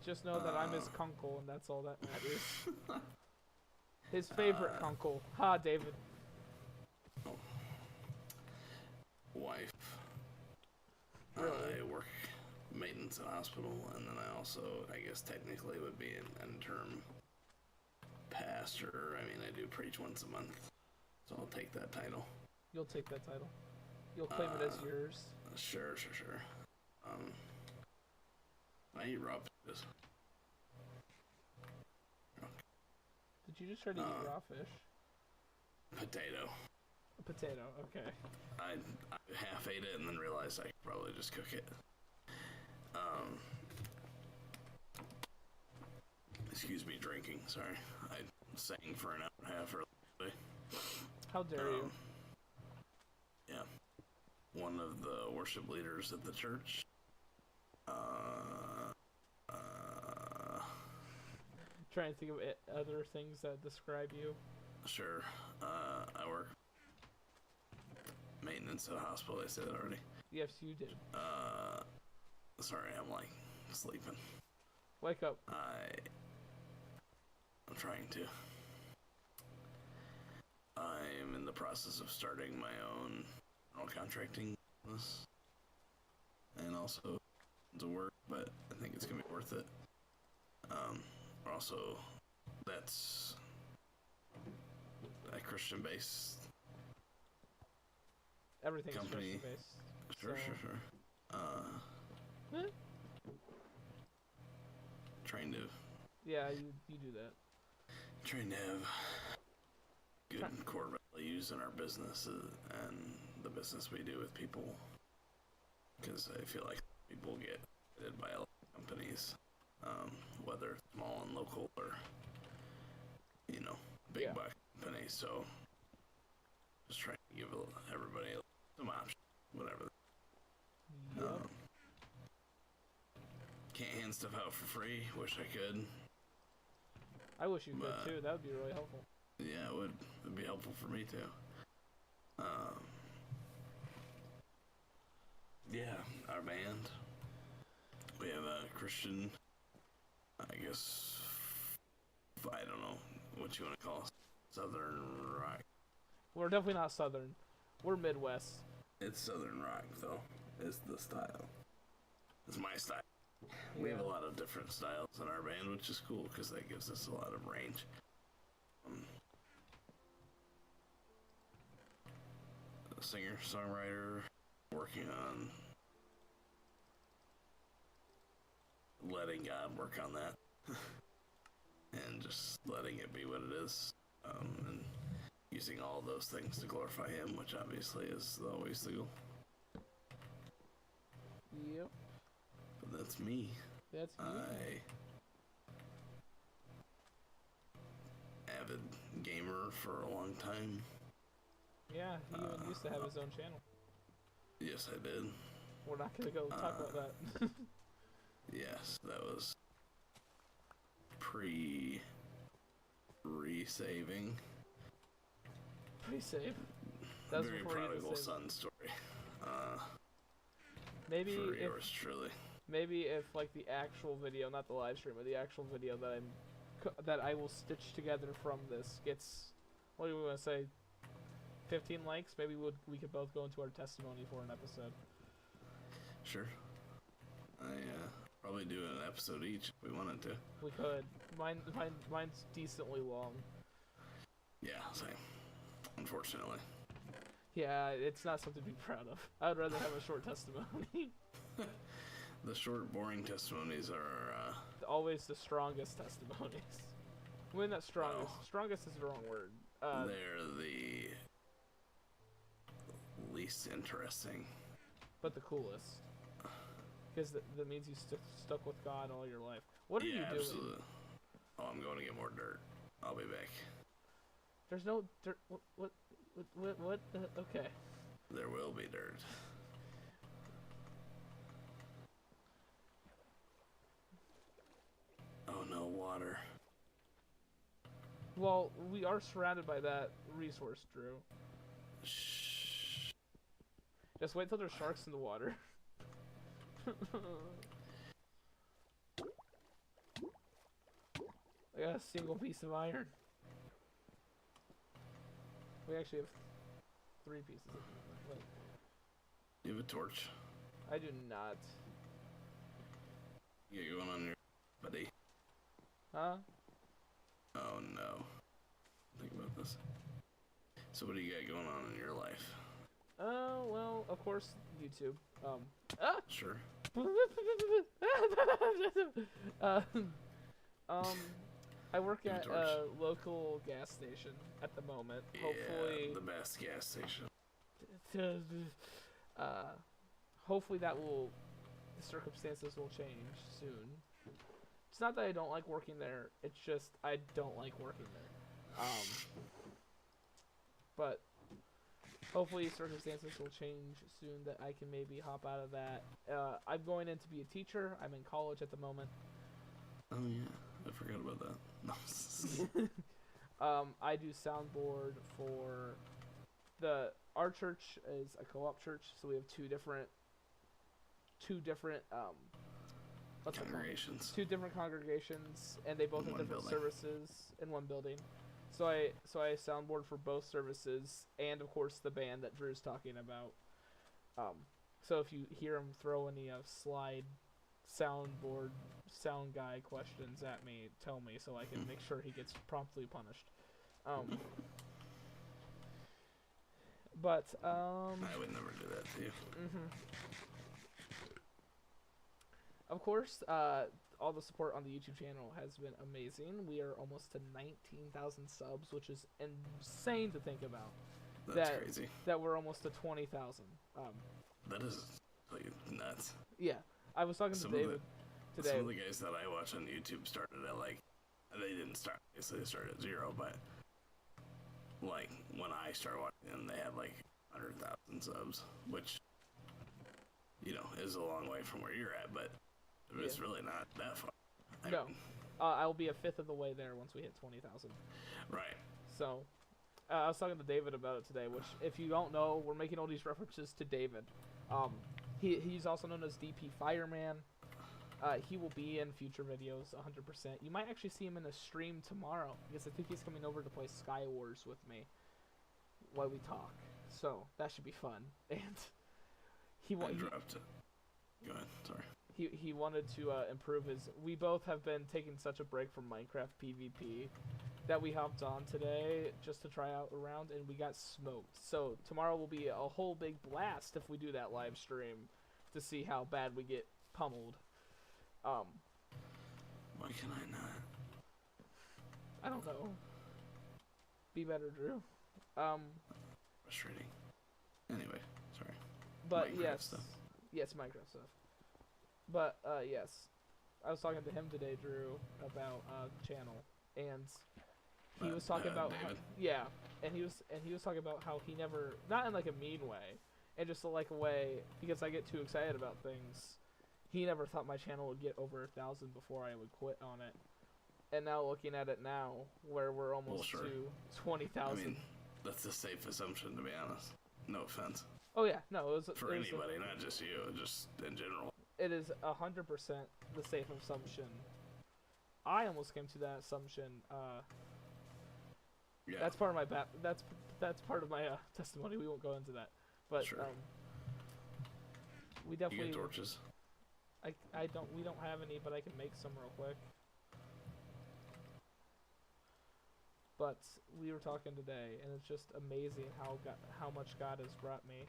Just know that I'm his kunkel, and that's all that matters. His favorite kunkel. Ha, David. Wife. Really? I work maintenance at a hospital, and then I also, I guess technically would be an interim pastor. I mean, I do preach once a month, so I'll take that title. You'll take that title. You'll claim it as yours. Sure. I eat raw potatoes. Did you just try to eat raw fish? Potato. A potato, okay. I half ate it and then realized I could probably just cook it. Excuse me, drinking. Sorry, I sang for an hour and a half earlier. How dare you? Yeah, one of the worship leaders at the church. Trying to think of other things that describe you. Sure. I work maintenance at a hospital. I said it already. Yes, you did. Sorry, I'm like sleeping. Wake up. I'm trying to. I'm in the process of starting my own contracting business, and also to work, but I think it's gonna be worth it. Also, that's a Christian-based Everything's company. Christian based. Sure. Yeah, you do that. Trying to have good core values in our business and the business we do with people. Because I feel like people get hit by a lot of companies, whether small and local or, big buck companies. So just trying to give everybody some options, whatever. Yep. Can't hand stuff out for free. Wish I could. I wish you could too. That would be really helpful. Yeah, it would. It'd be helpful for me too. Yeah, our band. We have a Christian, I guess, I don't know what you want to call it, Southern rock. We're definitely not Southern. We're Midwest. It's Southern rock, though, is the style. It's my style. We have a lot of different styles in our band, which is cool because that gives us a lot of range. A singer, songwriter, working on letting God work on that and just letting it be what it is, and using all those things to glorify Him, which obviously is always the goal. Yep. But that's me. That's you. Avid gamer for a long time. Yeah, he even used to have his own channel. Yes, I did. We're not gonna go talk about that. Yes, that was resaving. Pre-save. That was Very before you prodigal could save. son story. Maybe For if yours truly. maybe if like the actual video, not the live stream, but the actual video that I will stitch together from this gets, what do we want to say, 15 likes? Maybe we could both go into our testimony for an episode. Sure. I probably do an episode each if we wanted to. We could. Mine's decently long. Yeah, same. Unfortunately. Yeah, it's not something to be proud of. I would rather have a short testimony. The short, boring testimonies are, Always the strongest testimonies. Well, not strongest. Well, Strongest is the wrong word. they're the least interesting. But the coolest. Because that means you stuck with God all your life. What are you doing? Absolutely. Oh, I'm going to get more dirt. I'll be back. There's no dirt. What? Okay. There will be dirt. Oh no, water. Well, we are surrounded by that resource, Drew. Shh. Just wait till there's sharks in the water. I got a single piece of iron. We actually have 3 pieces of iron. You have a torch. I do not. You got going on your buddy. Huh? Oh no. Think about this. So what do you got going on in your life? Oh, well, of course, YouTube. Sure. I work Give a at torch. a local gas station at the moment. Hopefully, Yeah, the best gas station. hopefully the circumstances will change soon. It's not that I don't like working there. It's just I don't like working there. But hopefully circumstances will change soon that I can maybe hop out of that. I'm going in to be a teacher. I'm in college at the moment. Oh yeah, I forgot about that. I do soundboard for our church is a co-op church, so we have two different Congregations. 2 different congregations, and they both In have one different building. services in one building. So I soundboard for both services, and of course the band that Drew's talking about. So if you hear him throw any slide soundboard sound guy questions at me, tell me so I can make sure he gets promptly punished. But I would never do that to you. of course, all the support on the YouTube channel has been amazing. We are almost to 19,000 subs, which is insane to think about. That's crazy. That we're almost to 20,000. That is like nuts. Yeah, I was talking to David today. Some of the guys that I watch on YouTube started at like, they didn't start, obviously they started at 0, but like when I started watching them, they had like 100,000 subs, which, you know, is a long way from where you're at, but it's really not that far. I mean, I'll be a fifth of the way there once we hit 20,000. Right. So, I was talking to David about it today, which, if you don't know, we're making all these references to David. He's also known as DP Fireman. He will be in future videos 100%. You might actually see him in a stream tomorrow, because I think he's coming over to play Sky Wars with me while we talk. So, that should be fun. And he dropped it. Go ahead, sorry. He wanted to improve his... We both have been taking such a break from Minecraft PvP that we hopped on today just to try out a round, and we got smoked. So tomorrow will be a whole big blast if we do that live stream to see how bad we get pummeled. Why can I not? I don't know. Be better, Drew. Frustrating. Anyway, sorry. But Minecraft yes. stuff. Yes, Minecraft stuff. But, yes. I was talking to him today, Drew, about channel, and he was talking about how, and he was talking about how he never, not in like a mean way, and just like a way, because I get too excited about things, he never thought my channel would get over 1,000 before I would quit on it. And now looking at it now, where we're almost to 20,000. I mean, that's a safe assumption, to be honest. No offense. Oh yeah, no, it was for anybody, not just you, just in general. It is 100% the safe assumption. I almost came to that assumption. Yeah. That's part of my that's part of my testimony. We won't go into that, but sure. We definitely. You get torches. I don't. We don't have any, but I can make some real quick. But we were talking today, and it's just amazing how much God has brought me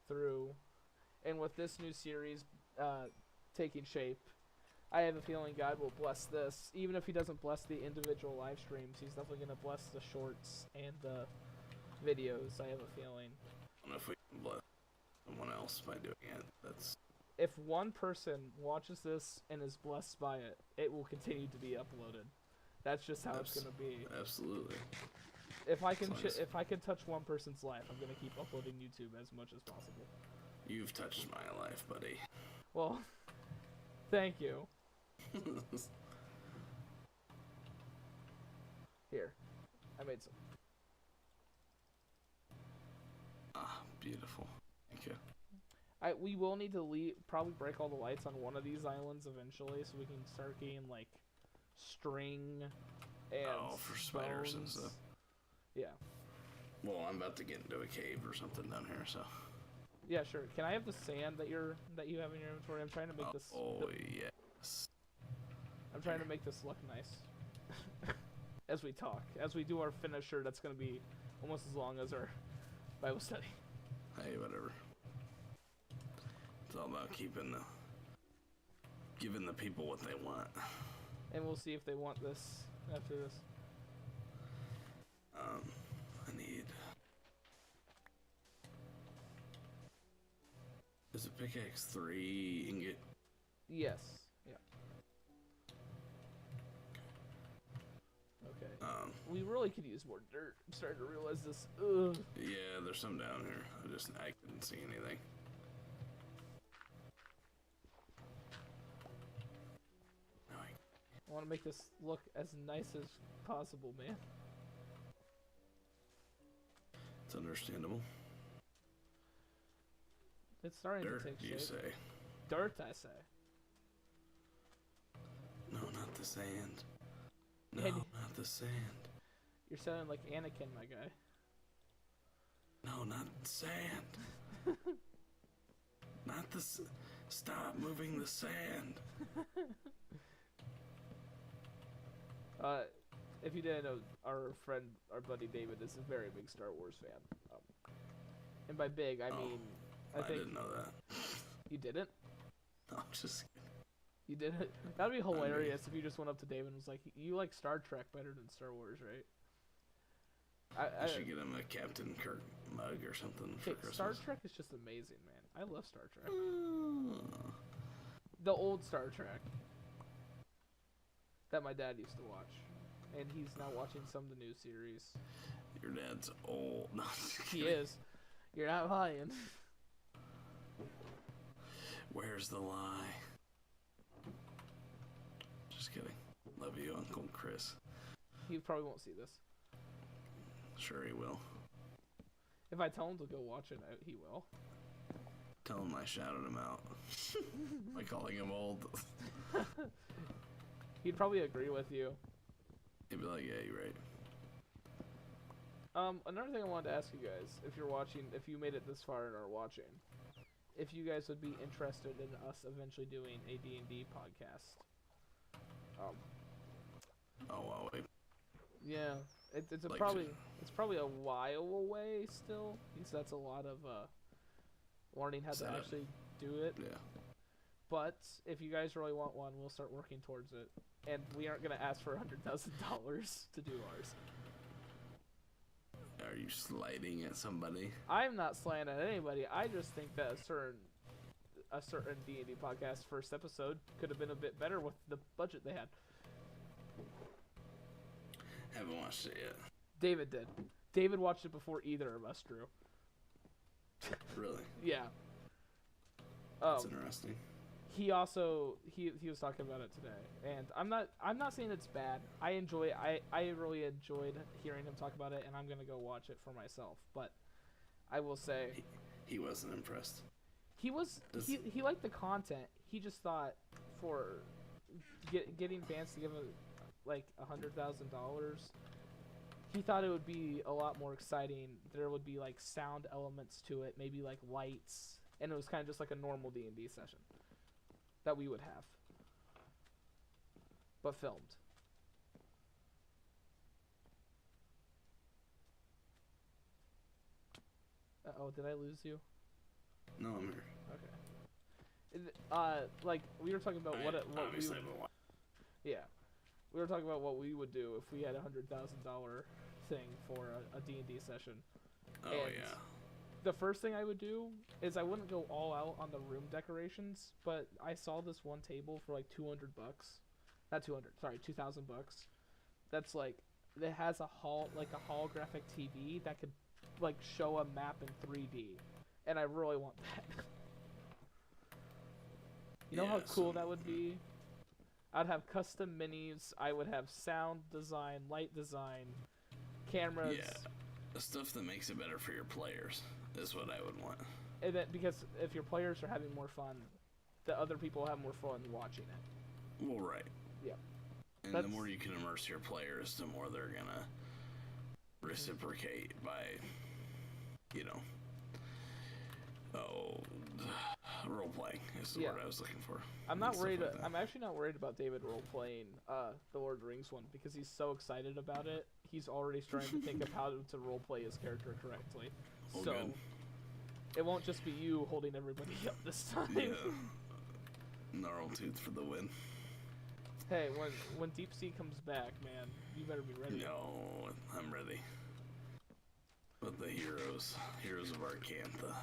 through, and with this new series taking shape, I have a feeling God will bless this. Even if He doesn't bless the individual live streams, He's definitely going to bless the shorts and the videos. I have a feeling. I don't know if we can bless someone else by doing it. That's. If one person watches this and is blessed by it, it will continue to be uploaded. That's just how it's gonna be. Absolutely. If I can touch one person's life, I'm gonna keep uploading YouTube as much as possible. You've touched my life, buddy. Well, thank you. Here, I made some. Ah, beautiful. Thank you. We will need to probably break all the lights on one of these islands eventually, so we can start getting like string and for spiders and stuff. Yeah. Well, I'm about to get into a cave or something down here, so. Yeah, sure. Can I have the sand that you have in your inventory? I'm trying to make this. Oh yes. I'm trying to make this look nice. As we talk, as we do our finisher, that's gonna be almost as long as our Bible study. Hey, whatever. It's all about giving the people what they want. And we'll see if they want this after this. I need. Is a pickaxe 3 ingot? Yes. Yeah. Okay. We really could use more dirt. I'm starting to realize this. Ugh. Yeah, there's some down here. I couldn't see anything. I want to make this look as nice as possible, man. It's understandable. It's starting Dirt, to take shape. you say? Dirt, I say. No, not the sand. No, And not the sand. You're sounding like Anakin, my guy. No, not sand. Not the. Stop moving the sand. If you didn't know, our buddy David is a very big Star Wars fan. And by big, I mean, I think didn't know that. you didn't. No, I'm just kidding. You did it. That'd be hilarious if you just went up to David and was like, "You like Star Trek better than Star Wars, right?" I should get him a Captain Kirk mug or something for Christmas. Star Trek is just amazing, man. I love Star Trek. The old Star Trek that my dad used to watch, and he's now watching some of the new series. Your dad's old. No, he is. You're not lying. Where's the lie? Just kidding. Love you, Uncle Chris. He probably won't see this. Sure he will. If I tell him to go watch it, he will. Tell him I shouted him out by calling him old. He'd probably agree with you. He'd be like, yeah, you're right. Another thing I wanted to ask you guys, if you're watching, if you made it this far and are watching, if you guys would be interested in us eventually doing a D&D podcast. Oh, wow, wait. Yeah, it's Like probably a while away still, because that's a lot of learning how to actually do it. Yeah. But if you guys really want one, we'll start working towards it, and we aren't gonna ask for $100,000 to do ours. Are you sliding at somebody? I'm not slaying at anybody. I just think that a certain D&D podcast first episode could have been a bit better with the budget they had. Haven't watched it yet. David did. David watched it before either of us, Drew. Really? Yeah. That's interesting. He was talking about it today, and I'm not saying it's bad. I really enjoyed hearing him talk about it, and I'm gonna go watch it for myself. But I will say he wasn't impressed. He liked the content. He just thought for getting fans to give like $100,000, he thought it would be a lot more exciting. There would be like sound elements to it, maybe like lights, and it was kind of just like a normal D&D session that we would have, but filmed. Oh, did I lose you? No, I'm here. Okay. Like we were talking about what we would, yeah, we were talking about what we would do if we had $100,000 thing for a D&D session. Oh, and yeah. The first thing I would do is I wouldn't go all out on the room decorations, but I saw this one table for like $200. Not 200, sorry, $2,000. That's like, it has a holographic TV that could like show a map in 3D, and I really want that. You know how cool that would be? I'd have custom minis, I would have sound design, light design, cameras. Yeah, the stuff that makes it better for your players is what I would want. And that, because if your players are having more fun, the other people have more fun watching it. Well, right. Yeah. And the more you can immerse your players, the more they're gonna reciprocate by, you know, role playing is the word I was looking for. I'm not worried. I'm actually not worried about David role playing the Lord of the Rings one, because he's so excited about it. He's already starting to think of how to role play his character correctly. Oh, so good. It won't just be you holding everybody up this time. Yeah. Gnarl tooth for the win. Hey, when Deep Sea comes back, man, you better be ready. No, I'm ready. But the heroes of Arcantha.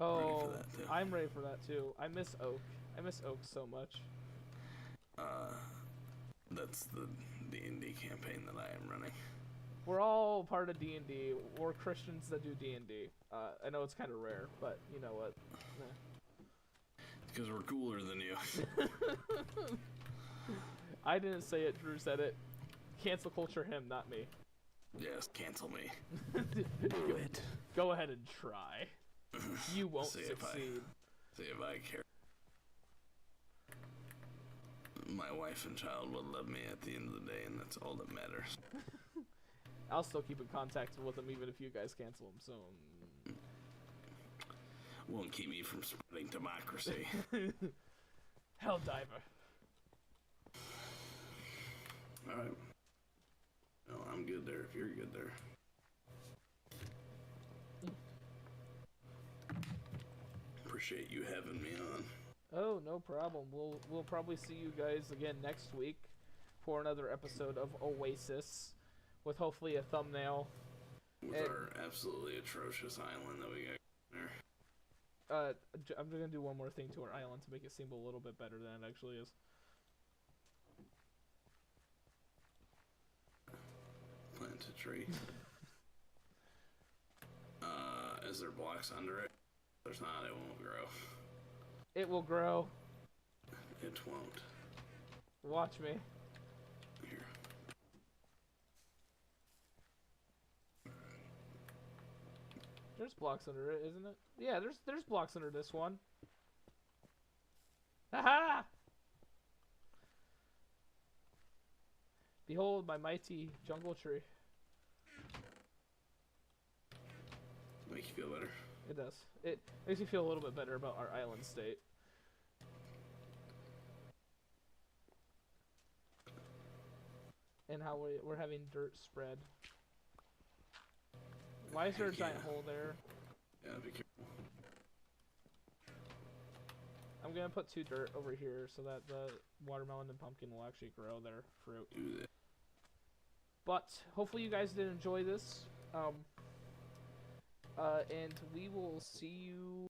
Oh, ready for that too. I'm ready for that too. I miss Oak. I miss Oak so much. That's the D&D campaign that I am running. We're all part of D&D. We're Christians that do D&D. I know it's kind of rare, but you know what? It's because we're cooler than you. I didn't say it. Drew said it. Cancel culture him, not me. Yes, cancel me. Do it. Go ahead and try. You won't succeed. See if I care. My wife and child will love me at the end of the day, and that's all that matters. I'll still keep in contact with them even if you guys cancel them, so... Won't keep me from spreading democracy. Helldiver. Alright. Well, I'm good there if you're good there. Appreciate you having me on. Oh, no problem. We'll probably see you guys again next week for another episode of Oasis, with hopefully a thumbnail. With our absolutely atrocious island that we got there. I'm gonna do one more thing to our island to make it seem a little bit better than it actually is. Plant a tree. Is there blocks under it? If there's not, it won't grow. It will grow. It won't. Watch me. Here. There's blocks under it, isn't it? Yeah, there's blocks under this one. Haha! Behold my mighty jungle tree. Make you feel better. It does. It makes me feel a little bit better about our island state. And how we're having dirt spread. Why is there a giant hole there? Yeah, be careful. I'm gonna put 2 dirt over here so that the watermelon and pumpkin will actually grow their fruit. Do that. But hopefully you guys did enjoy this. And we will see you